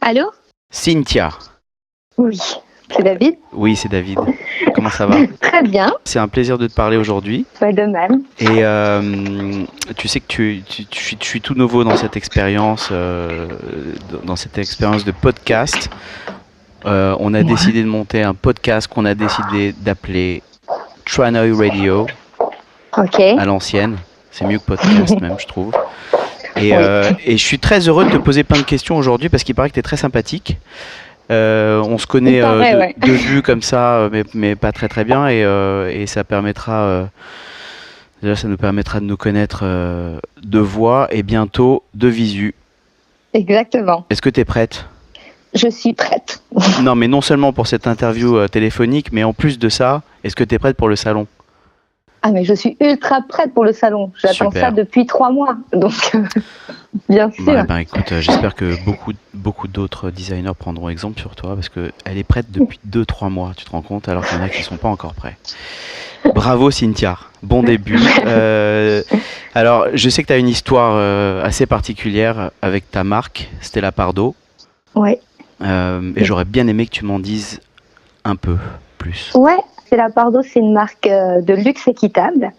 Allô? Cynthia. Oui, c'est David. Oui, c'est David. Comment ça va? Très bien, C'est un plaisir de te parler aujourd'hui. pas de même. Et tu sais que je suis tout nouveau dans cette expérience, de podcast. On a décidé de monter un podcast qu'on a décidé d'appeler Tranoi Radio Ok, à l'ancienne. C'est mieux que podcast même, je trouve. Et, oui. et je suis très heureux de te poser plein de questions aujourd'hui parce qu'il paraît que tu es très sympathique. On se connaît Il paraît, ouais. de vue comme ça, mais pas très très bien. Et ça permettra, déjà, ça nous permettra de nous connaître de voix et bientôt de visu. Exactement. Est-ce que tu es prête? Je suis prête. Non, mais non seulement pour cette interview téléphonique, mais en plus de ça, est-ce que tu es prête pour le salon? Ah, mais je suis ultra prête pour le salon. J'attends Super. ça depuis 3 mois. Donc, bien sûr. Ouais, ben écoute, j'espère que beaucoup d'autres designers prendront exemple sur toi parce qu'elle est prête depuis 2-3 mois, tu te rends compte, alors qu'il y en a qui ne sont pas encore prêts. Bravo Cynthia, bon début. Alors, je sais que tu as une histoire assez particulière avec ta marque, Stella Pardo, Ouais. et j'aurais bien aimé que tu m'en dises un peu plus. Ouais, Stella Pardo, c'est une marque de luxe équitable.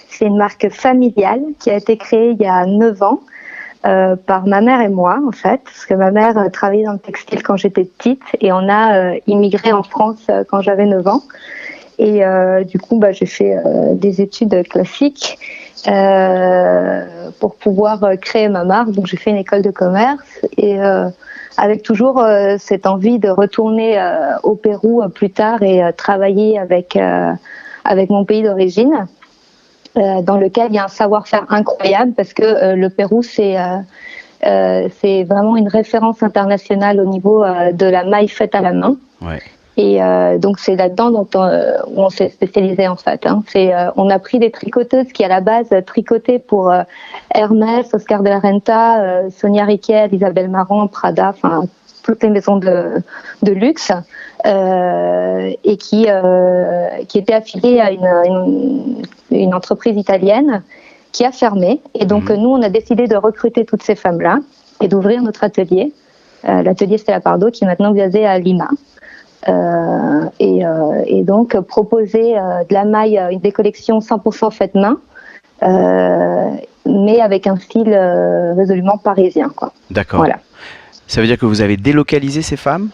C'est une marque familiale qui a été créée il y a 9 ans par ma mère et moi, en fait. Parce que ma mère travaillait dans le textile quand j'étais petite et on a immigré en France quand j'avais 9 ans. Et du coup, j'ai fait des études classiques pour pouvoir créer ma marque. Donc, j'ai fait une école de commerce et avec toujours cette envie de retourner au Pérou plus tard et travailler avec mon pays d'origine, dans lequel il y a un savoir-faire incroyable parce que le Pérou, c'est vraiment une référence internationale au niveau de la maille faite à la main. Ouais. Et donc c'est là-dedans où on s'est spécialisé en fait. On a pris des tricoteuses qui à la base tricotaient pour Hermès, Oscar de la Renta, Sonia Rykiel, Isabelle Marant, Prada, enfin toutes les maisons de luxe, et qui étaient affiliées à une entreprise italienne qui a fermé. Et donc nous on a décidé de recruter toutes ces femmes-là et d'ouvrir notre atelier, l'atelier Stella Pardo, qui est maintenant basé à Lima. Et donc proposer de la maille, des collections 100% faites main, mais avec un style résolument parisien, quoi. D'accord. Voilà. Ça veut dire que vous avez délocalisé ces femmes?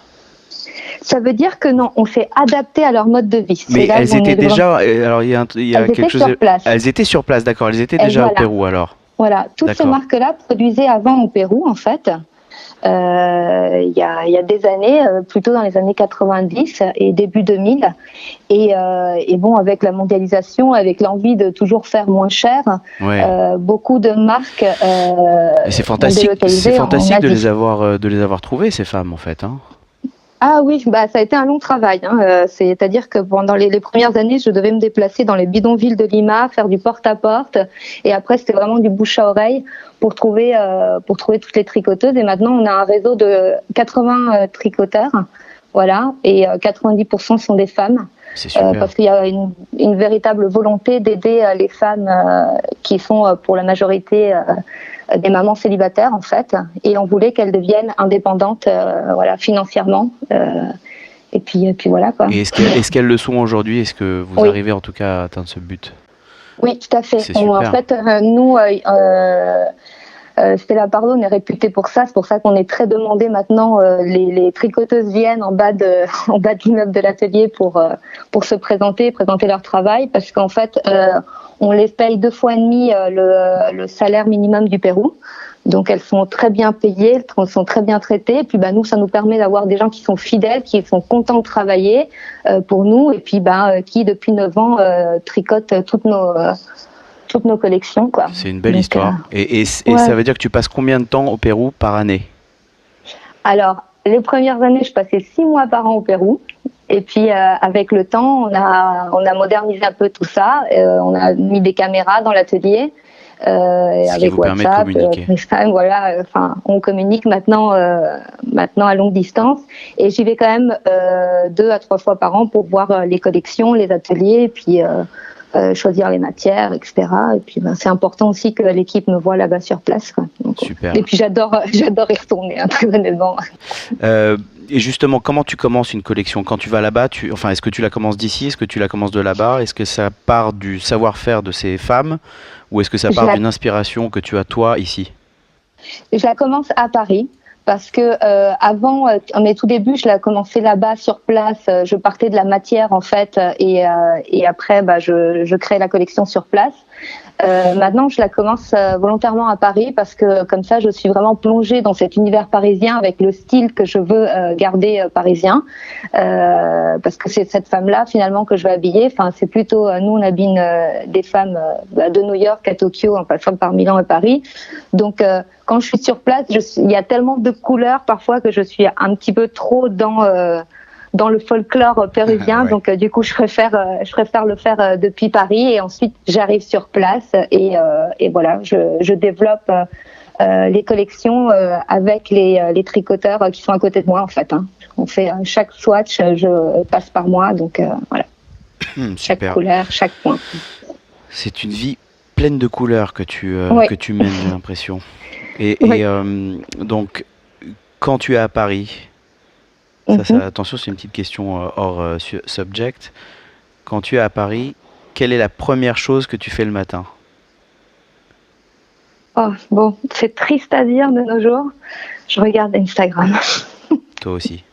Ça veut dire que non, on s'est adapté à leur mode de vie. Mais elles étaient déjà. Alors il y a Elles quelque étaient chose. sur place. Elles étaient sur place, d'accord. Elles étaient déjà au Pérou alors. Voilà, toutes ces D'accord. marques-là produisaient avant au Pérou, en fait. Il y a des années, plutôt dans les années 90 et début 2000. Et bon, avec la mondialisation, avec l'envie de toujours faire moins cher, Ouais. beaucoup de marques. Et c'est fantastique en de Asie. les avoir trouvées, ces femmes, en fait. Hein. Ah oui, ça a été un long travail. C'est-à-dire que pendant les premières années, je devais me déplacer dans les bidonvilles de Lima, faire du porte-à-porte. Et après, c'était vraiment du bouche à oreille pour trouver toutes les tricoteuses. Et maintenant, on a un réseau de 80 tricoteurs. Voilà. Et 90% sont des femmes. C'est super. Parce qu'il y a une véritable volonté d'aider les femmes qui sont pour la majorité des mamans célibataires en fait, et on voulait qu'elles deviennent indépendantes, voilà, financièrement. Et puis voilà quoi. Et est-ce qu'elles le sont aujourd'hui? Est-ce que vous Oui. arrivez en tout cas à atteindre ce but? Oui, tout à fait. C'est super. En fait, nous, Stella Pardo, on est réputé pour ça. C'est pour ça qu'on est très demandé maintenant. Les tricoteuses viennent en bas de l'immeuble de l'atelier pour se présenter leur travail, parce qu'en fait, on les paye 2 fois et demi le salaire minimum du Pérou. Donc elles sont très bien payées, elles sont très bien traitées. Et puis nous, ça nous permet d'avoir des gens qui sont fidèles, qui sont contents de travailler pour nous, et puis qui depuis 9 ans tricotent toutes nos collections, quoi. C'est une belle Donc, histoire. Et ouais. ça veut dire que tu passes combien de temps au Pérou par année? Alors, les premières années, je passais 6 mois par an au Pérou. Et puis, avec le temps, on a modernisé un peu tout ça. On a mis des caméras dans l'atelier. Ce qui avec vous permet de WhatsApp, communiquer. FaceTime, voilà. On communique maintenant à longue distance. Et j'y vais quand même 2 à 3 fois par an pour voir les collections, les ateliers, et puis choisir les matières, etc. Et puis c'est important aussi que l'équipe me voit là-bas sur place, quoi. Donc, Super. et puis j'adore y retourner, hein, très honnêtement. Et justement, comment tu commences une collection? Quand tu vas là-bas, est-ce que tu la commences d'ici? Est-ce que tu la commences de là-bas? Est-ce que ça part du savoir-faire de ces femmes? Ou est-ce que ça part d'une inspiration que tu as toi ici? Je la commence à Paris. Parce que avant, à mes tout débuts, je l'ai commencé là-bas sur place. Je partais de la matière en fait, et après, je crée la collection sur place. Maintenant, je la commence volontairement à Paris parce que comme ça, je suis vraiment plongée dans cet univers parisien avec le style que je veux garder parisien. Parce que c'est cette femme-là finalement que je veux habiller. Enfin, c'est plutôt nous, on habille des femmes de New York à Tokyo, en passant par Milan et Paris. Donc quand je suis sur place, il y a tellement de couleurs parfois que je suis un petit peu trop dans le folklore péruvien. Ouais. Donc du coup, je préfère le faire depuis Paris, et ensuite j'arrive sur place et voilà, je développe les collections avec les tricoteurs qui sont à côté de moi en fait. Hein. On fait chaque swatch, je passe par moi, donc voilà. Chaque couleur, chaque point. C'est une vie pleine de couleurs que tu mènes, j'ai l'impression. Et donc, quand tu es à Paris, attention, c'est une petite question hors subject. Quand tu es à Paris, quelle est la première chose que tu fais le matin? Oh, bon, c'est triste à dire de nos jours. Je regarde Instagram. Toi aussi.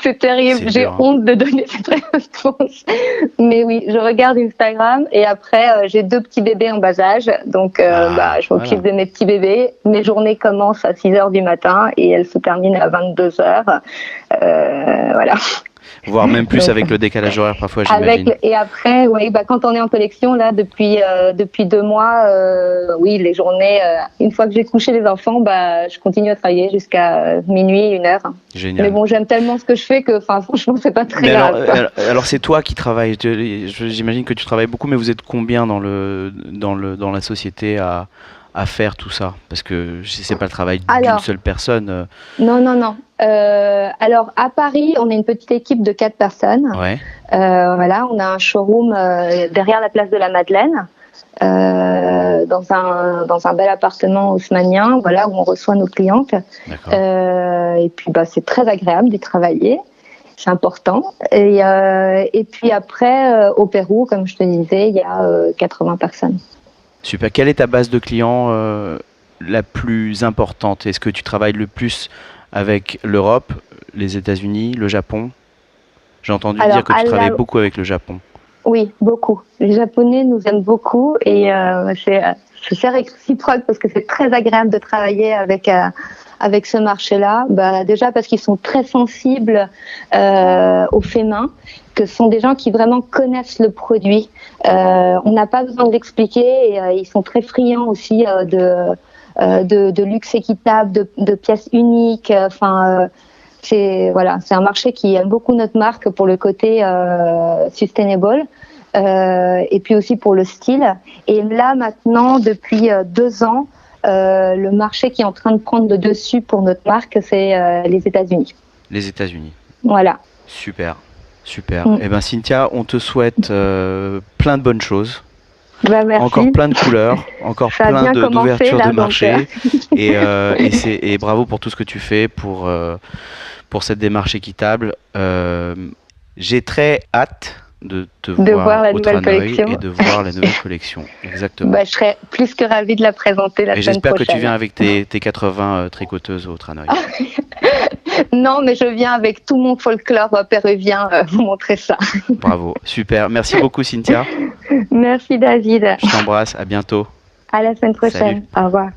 C'est terrible, j'ai honte de donner cette réponse. Mais oui, je regarde Instagram et après, j'ai 2 petits bébés en bas âge. Donc, je m'occupe de mes petits bébés. Mes journées commencent à 6h du matin et elles se terminent à 22h. Voilà. Voire même plus. Donc, avec le décalage horaire parfois, j'imagine. Et après, quand on est en collection, là, depuis 2 mois, oui, les journées, une fois que j'ai couché les enfants, je continue à travailler jusqu'à minuit, 1h. Génial. Mais bon, j'aime tellement ce que je fais que, franchement, c'est pas très grave. Alors, c'est toi qui travailles. J'imagine que tu travailles beaucoup, mais vous êtes combien dans la société à faire tout ça? Parce que c'est pas le travail d'une seule personne. Non. Alors à Paris, on est une petite équipe de 4 personnes. Ouais. Voilà, on a un showroom derrière la place de la Madeleine, dans un bel appartement haussmannien, voilà, où on reçoit nos clientes. Et puis c'est très agréable d'y travailler. C'est important. Et puis après, au Pérou, comme je te disais, il y a 80 personnes. Super. Quelle est ta base de clients la plus importante? Est-ce que tu travailles le plus avec l'Europe, les États-Unis, le Japon? J'ai entendu dire que tu travailles beaucoup avec le Japon. Oui, beaucoup. Les Japonais nous aiment beaucoup et c'est réciproque parce que c'est très agréable de travailler avec ce marché-là. Déjà parce qu'ils sont très sensibles au fait main, que ce sont des gens qui vraiment connaissent le produit. On n'a pas besoin de l'expliquer et ils sont très friands aussi de luxe équitable, de pièces uniques. C'est un marché qui aime beaucoup notre marque pour le côté sustainable. Et puis aussi pour le style. Et là maintenant, depuis 2 ans, le marché qui est en train de prendre le dessus pour notre marque, c'est les États-Unis. Les États-Unis. Voilà. Super. Eh ben Cynthia, on te souhaite plein de bonnes choses. Merci. Encore plein de couleurs, encore plein d'ouvertures de marché. Et bravo pour tout ce que tu fais pour cette démarche équitable. J'ai très hâte de te voir la au nouvelle collection et de voir la nouvelle collection. Exactement. Je serais plus que ravie de la présenter la semaine prochaine. Et j'espère que tu viens avec tes 80 tricoteuses au Tranoï. Non, mais je viens avec tout mon folklore péruvien vous montrer ça. Bravo, super. Merci beaucoup Cynthia. Merci David. Je t'embrasse, à bientôt. À la semaine prochaine. Salut. Au revoir.